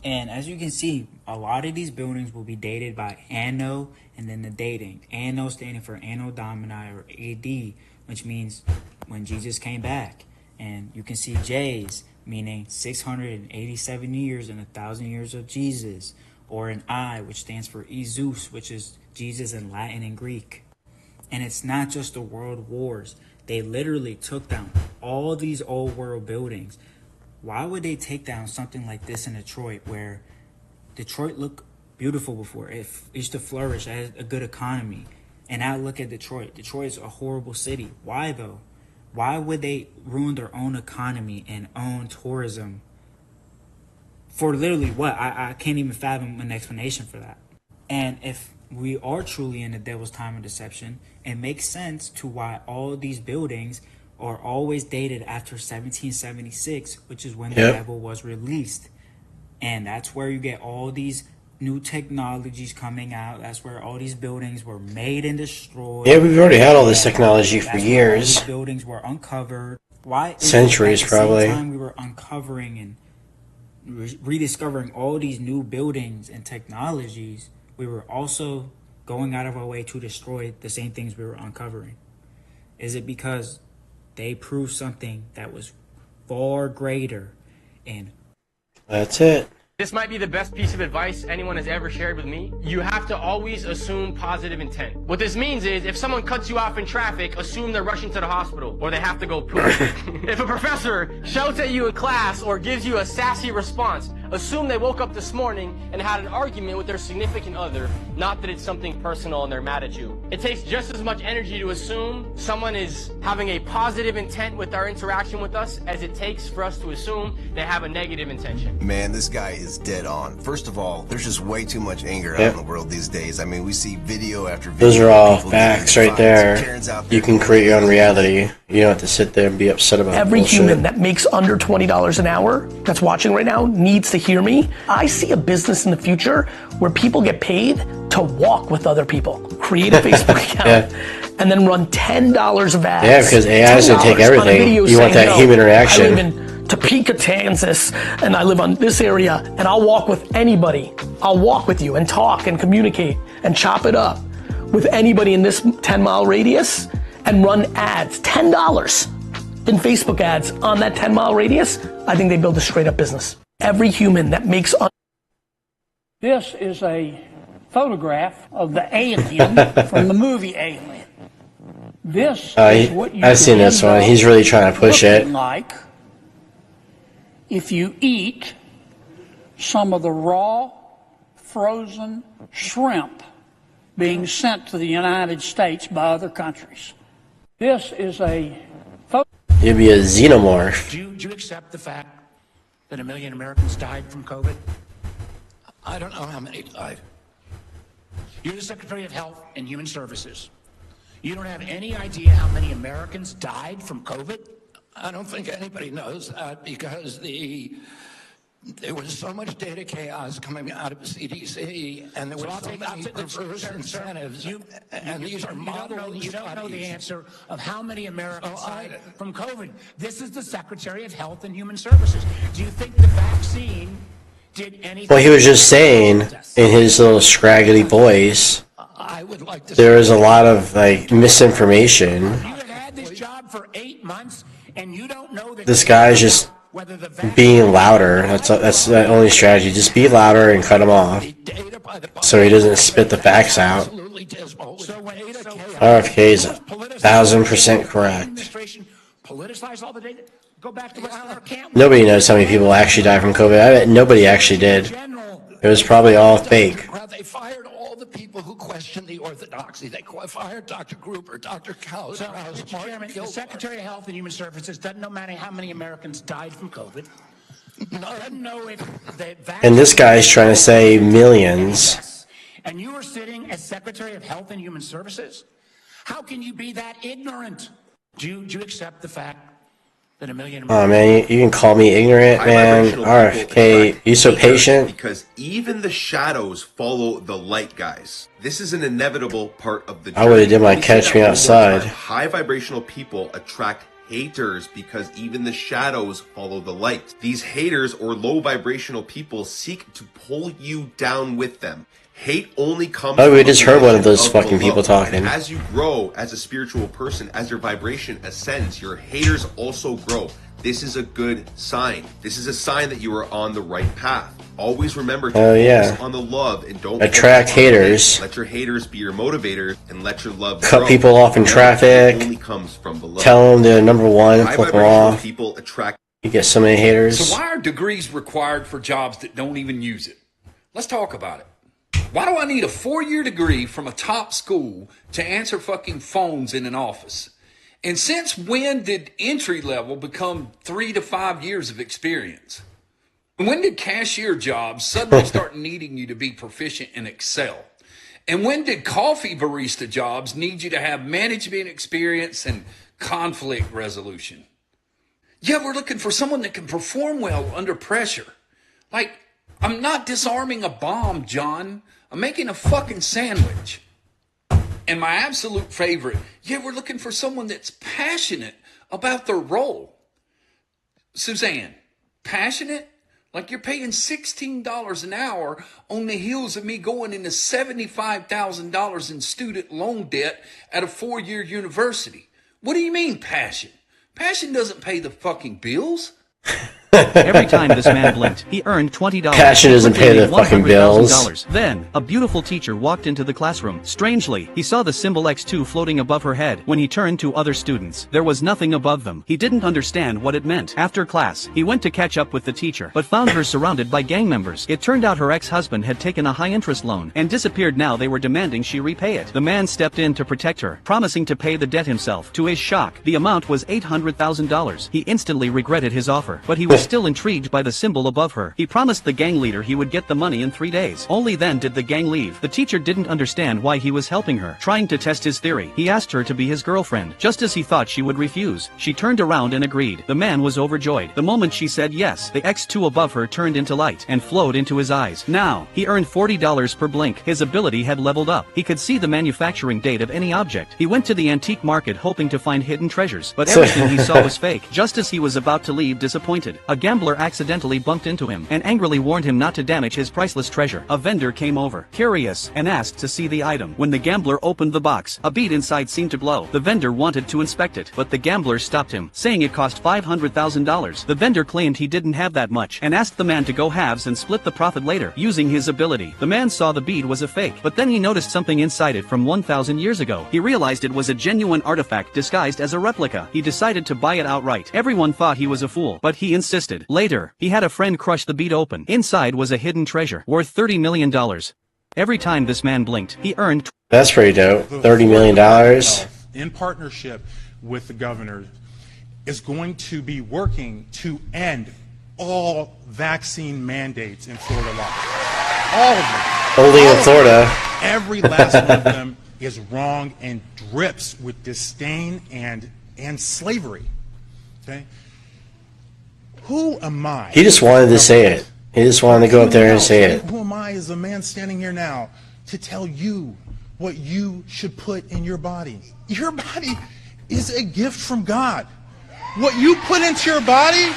And as you can see, a lot of these buildings will be dated by Anno and then the dating. Anno standing for Anno Domini or AD, which means when Jesus came back. And you can see J's, meaning 687 years and 1,000 years of Jesus. Or an I, which stands for Jesus, which is Jesus in Latin and Greek. And it's not just the world wars. They literally took down all these old world buildings. Why would they take down something like this in Detroit, where Detroit looked beautiful before? It used to flourish, it had a good economy. And now look at Detroit. Detroit's a horrible city. Why though? Why would they ruin their own economy and own tourism? For literally what? I can't even fathom an explanation for that. And if we are truly in the devil's time of deception, it makes sense to why all these buildings are always dated after 1776, which is when the Bible was released. And that's where you get all these new technologies coming out. That's where all these buildings were made and destroyed. Yeah, we've already had all this technology for years. All these buildings were uncovered. Why? Centuries, probably. At the same time we were uncovering and rediscovering all these new buildings and technologies, we were also going out of our way to destroy the same things we were uncovering. Is it because they proved something that was far greater? And that's it. This might be the best piece of advice anyone has ever shared with me. You have to always assume positive intent. What this means is, if someone cuts you off in traffic, assume they're rushing to the hospital or they have to go poop. If a professor shouts at you in class or gives you a sassy response, assume they woke up this morning and had an argument with their significant other, not that it's something personal and they're mad at you. It takes just as much energy to assume someone is having a positive intent with our interaction with us as it takes for us to assume they have a negative intention. Man, this guy is dead on. First of all, there's just way too much anger out in the world these days. I mean, we see video after video. Those are all facts right there. You can create your own reality. You don't have to sit there and be upset about every bullshit. human that makes under $20 an hour that's watching right now needs to hear me. I see a business in the future where people get paid to walk with other people, create a Facebook account, and then run $10 of ads. Yeah, because AI is going to take everything. You want that human reaction. I live in Topeka, Kansas, and I live on this area, and I'll walk with anybody. I'll walk with you and talk and communicate and chop it up with anybody in this 10-mile radius and run ads, $10 in Facebook ads on that 10-mile radius. I think they build a straight up business. Every human that makes... This is a photograph of the alien from the movie Alien. This is what you I've seen this one. He's really trying to push it. Like if you eat some of the raw, frozen shrimp being sent to the United States by other countries. This is a... You'd be a xenomorph. Do you accept the fact that 1 million Americans died from COVID? I don't know how many died. You're the Secretary of Health and Human Services. You don't have any idea how many Americans died from COVID? I don't think anybody knows that because there was so much data chaos coming out of the CDC, and there were so many perverse incentives. And these are model you don't know the answer of how many Americans died from COVID. This is the Secretary of Health and Human Services. Do you think the vaccine did anything? Well, he was just saying in his little scraggly voice, there is a lot of like misinformation. You've had this job for 8 months, and you don't know that This guy's just being louder. That's the only strategy. Just be louder and cut him off, so he doesn't spit the facts out. RFK is 1,000% correct. politicize all the data. Go back to what Nobody knows how many people actually died from COVID. I bet nobody actually did. It was probably all fake. They fired all the people who questioned the orthodoxy. They fired Dr. Gruber, Dr. Krause. So, Mr. Chairman, the Secretary of Health and Human Services doesn't know how many Americans died from COVID. Doesn't know if the And this guy's trying to say millions. And you are sitting as Secretary of Health and Human Services? How can you be that ignorant? Do you accept the fact that 1 million Oh man, you can call me ignorant, man. RFK, you so patient. Because even the shadows follow the light, guys. This is an inevitable part of the I would have did my They say catch that me one more outside. time, high vibrational people attract haters because even the shadows follow the light. These haters or low vibrational people seek to pull you down with them. Hate only comes Oh, we from just a heard one of those position fucking below. people talking. And as you grow as a spiritual person, as your vibration ascends, your haters also grow. This is a good sign. This is a sign that you are on the right path. Always remember to focus on the love and don't attract focus on the haters. hate. Let your haters be your motivator and let your love Cut grow. people off in traffic. It only comes from below. Tell them they're number one. High Flip them vibrational off. people attract. You get so many haters. So why are degrees required for jobs that don't even use it? Let's talk about it. Why do I need a 4-year degree from a top school to answer fucking phones in an office? And since when did entry level become 3 to 5 years of experience? And when did cashier jobs suddenly start needing you to be proficient in Excel? And when did coffee barista jobs need you to have management experience and conflict resolution? Yeah, we're looking for someone that can perform well under pressure. Like, I'm not disarming a bomb, John. I'm making a fucking sandwich. And my absolute favorite, yeah, we're looking for someone that's passionate about their role. Suzanne, passionate? Like you're paying $16 an hour on the heels of me going into $75,000 in student loan debt at a 4-year university. What do you mean passion? Passion doesn't pay the fucking bills. Every time this man blinked, he earned $20. Passion doesn't pay the fucking bills. $100,000. Then, a beautiful teacher walked into the classroom. Strangely, he saw the symbol X2 floating above her head. When he turned to other students, there was nothing above them. He didn't understand what it meant. After class, he went to catch up with the teacher, but found her surrounded by gang members. It turned out her ex-husband had taken a high-interest loan and disappeared. Now they were demanding she repay it. The man stepped in to protect her, promising to pay the debt himself. To his shock, the amount was $800,000. He instantly regretted his offer, but he was still intrigued by the symbol above her. He promised the gang leader he would get the money in 3 days. Only then did the gang leave. The teacher didn't understand why he was helping her. Trying to test his theory, he asked her to be his girlfriend. Just as he thought she would refuse, she turned around and agreed. The man was overjoyed. The moment she said yes, the X2 above her turned into light and flowed into his eyes. Now, he earned $40 per blink. His ability had leveled up. He could see the manufacturing date of any object. He went to the antique market hoping to find hidden treasures, but everything he saw was fake. Just as he was about to leave disappointed, a gambler accidentally bumped into him and angrily warned him not to damage his priceless treasure. A vendor came over, curious, and asked to see the item. When the gambler opened the box, a bead inside seemed to glow. The vendor wanted to inspect it, but the gambler stopped him, saying it cost $500,000. The vendor claimed he didn't have that much and asked the man to go halves and split the profit later, using his ability. The man saw the bead was a fake, but then he noticed something inside it from 1,000 years ago. He realized it was a genuine artifact disguised as a replica. He decided to buy it outright. Everyone thought he was a fool, but he insisted. Later, he had a friend crush the bead open. Inside was a hidden treasure worth $30 million. Every time this man blinked, he earned... That's pretty dope. $30 million. In partnership with the governor, is going to be working to end all vaccine mandates in Florida law. All of them. Only in Florida. Every last one of them is wrong and drips with disdain and slavery. Okay? Who am I? He just wanted to say it. He just wanted to go up there and say it. Who am I as a man standing here now to tell you what you should put in your body? Your body is a gift from God. What you put into your body,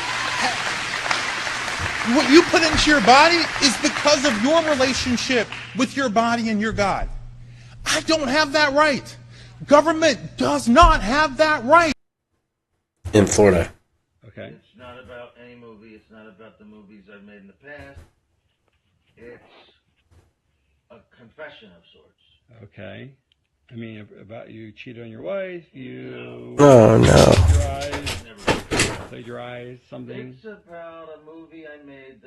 is because of your relationship with your body and your God. I don't have that right. Government does not have that right. In Florida. Okay. It's not about any movie. It's not about the movies I've made in the past. It's a confession of sorts. Okay. I mean, about you cheated on your wife, you... Oh, no. Plagiarized something. It's about a movie I made that